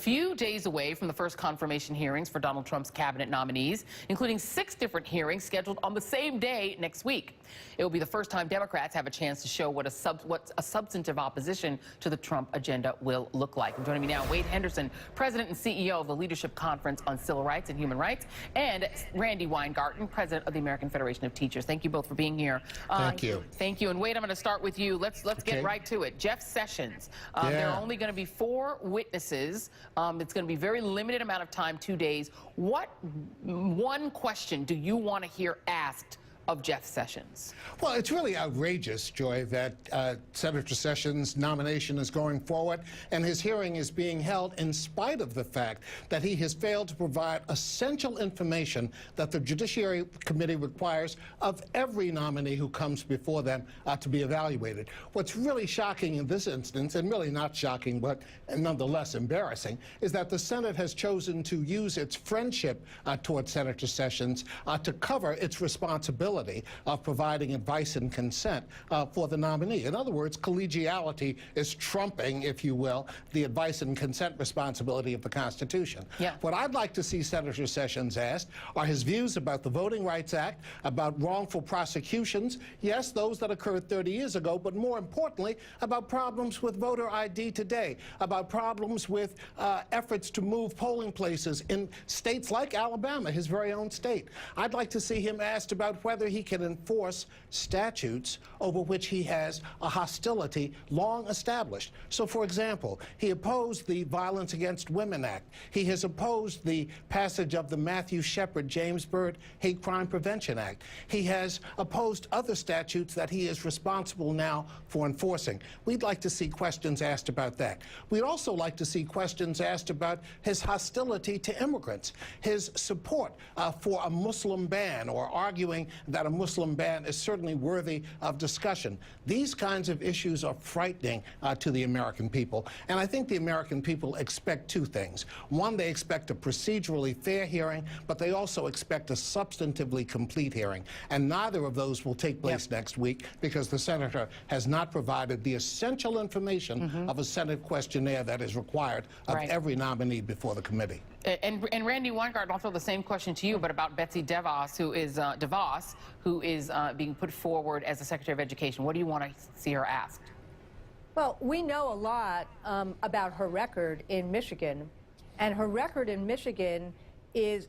Few days away from the first confirmation hearings for Donald Trump's cabinet nominees, including 6 different hearings scheduled on the same day next week. It will be the first time Democrats have a chance to show what a substantive opposition to the Trump agenda will look like. And joining me now, Wade Henderson, President and CEO of the Leadership Conference on Civil Rights and Human Rights, and Randi Weingarten, President of the American Federation of Teachers. Thank you both for being here. Thank you. Thank you. And Wade, I'm going to start with you. Let's get right to it. Jeff Sessions. There are only going to be 4 witnesses. It's going to be a very limited amount of time, 2 days. What one question do you want to hear asked of Jeff Sessions? Well, it's really outrageous, Joy, that Senator Sessions' nomination is going forward and his hearing is being held in spite of the fact that he has failed to provide essential information that the Judiciary Committee requires of every nominee who comes before them to be evaluated. What's really shocking in this instance, and really not shocking but nonetheless embarrassing, is that the Senate has chosen to use its friendship towards Senator Sessions to cover its responsibility of providing advice and consent for the nominee. In other words, collegiality is trumping, if you will, the advice and consent responsibility of the Constitution. Yeah. What I'd like to see Senator Sessions asked are his views about the Voting Rights Act, about wrongful prosecutions, yes, those that occurred 30 years ago, but more importantly, about problems with voter ID today, about problems with efforts to move polling places in states like Alabama, his very own state. I'd like to see him asked about whether he can enforce statutes over which he has a hostility long established. So, for example, he opposed the Violence Against Women Act. He has opposed the passage of the Matthew Shepard, James Byrd Hate Crime Prevention Act. He has opposed other statutes that he is responsible now for enforcing. We'd like to see questions asked about that. We'd also like to see questions asked about his hostility to immigrants, his support for a Muslim ban, or arguing that a Muslim ban is certainly worthy of discussion. These kinds of issues are frightening to the American people, and I think the American people expect 2 things. One, they expect a procedurally fair hearing, but they also expect a substantively complete hearing, and neither of those will take place next week because the senator has not provided the essential information of a Senate questionnaire that is required of every nominee before the committee. And Randi Weingarten, I'll throw the same question to you, but about Betsy DeVos, who is being put forward as the Secretary of Education. What do you want to see her asked? Well, we know a lot about her record in Michigan, and her record in Michigan is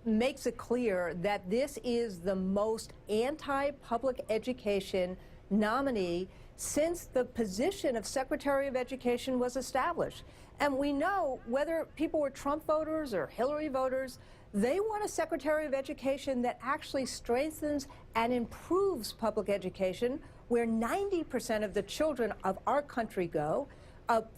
makes it clear that this is the most anti-public education nominee since the position of Secretary of Education was established. And we know whether people were Trump voters or Hillary voters, they want a Secretary of Education that actually strengthens and improves public education, where 90% of the children of our country go,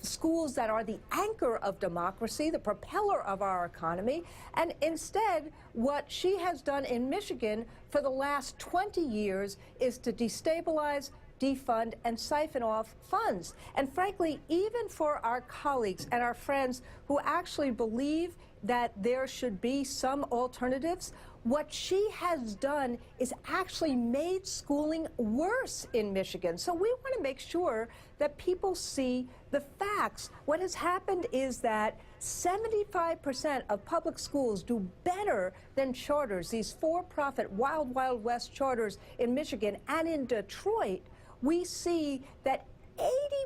schools that are the anchor of democracy, the propeller of our economy. And instead, what she has done in Michigan for the last 20 years is to destabilize, defund, and siphon off funds. And frankly, even for our colleagues and our friends who actually believe that there should be some alternatives, what she has done is actually made schooling worse in Michigan. So we want to make sure that people see the facts. What has happened is that 75% of public schools do better than charters, these for-profit Wild Wild West charters in Michigan and in Detroit. We see that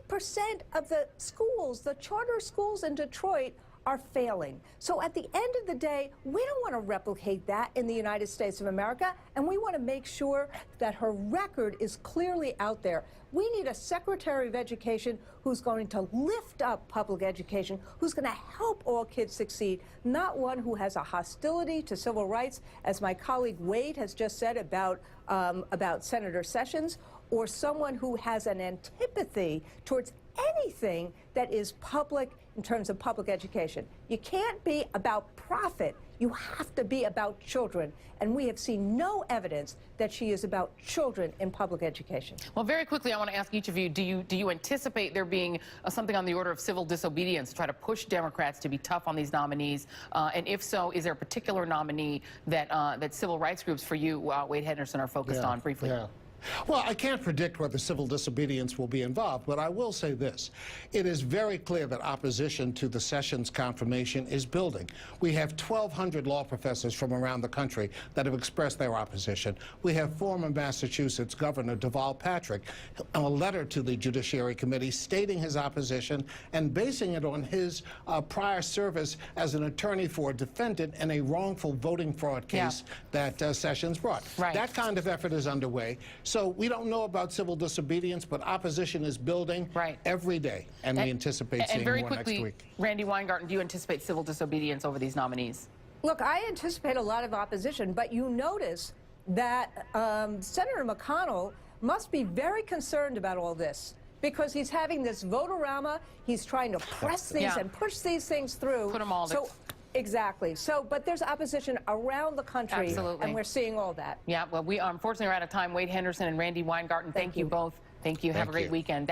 80% of the schools, the charter schools in Detroit, are failing. So at the end of the day, we don't want to replicate that in the United States of America, and we want to make sure that her record is clearly out there. We need a Secretary of Education who's going to lift up public education, who's going to help all kids succeed, not one who has a hostility to civil rights, as my colleague Wade has just said about Senator Sessions, or someone who has an antipathy towards anything that is public in terms of public education. You can't be about profit. You have to be about children. And we have seen no evidence that she is about children in public education. Well, very quickly, I want to ask each of you, do you anticipate there being something on the order of civil disobedience to try to push Democrats to be tough on these nominees? And if so, is there a particular nominee that civil rights groups for you, Wade Henderson, are focused on briefly? Yeah. Well, I can't predict whether civil disobedience will be involved, but I will say this. It is very clear that opposition to the Sessions confirmation is building. We have 1,200 law professors from around the country that have expressed their opposition. We have former Massachusetts Governor Deval Patrick, a letter to the Judiciary Committee stating his opposition and basing it on his prior service as an attorney for a defendant in a wrongful voting fraud case that Sessions brought. Right. That kind of effort is underway. So we don't know about civil disobedience, but opposition is building every day, and we anticipate seeing very more quickly, next week. Randy Weingarten, do you anticipate civil disobedience over these nominees? Look, I anticipate a lot of opposition, but you notice that Senator McConnell must be very concerned about all this, because he's having this vote-a-rama. He's trying to press these and push these things through. Put them all Exactly. So, but there's opposition around the country, and we're seeing all that. Yeah, well, we unfortunately are out of time. Wade Henderson and Randy Weingarten, thank you both. Thank you. Have a great weekend.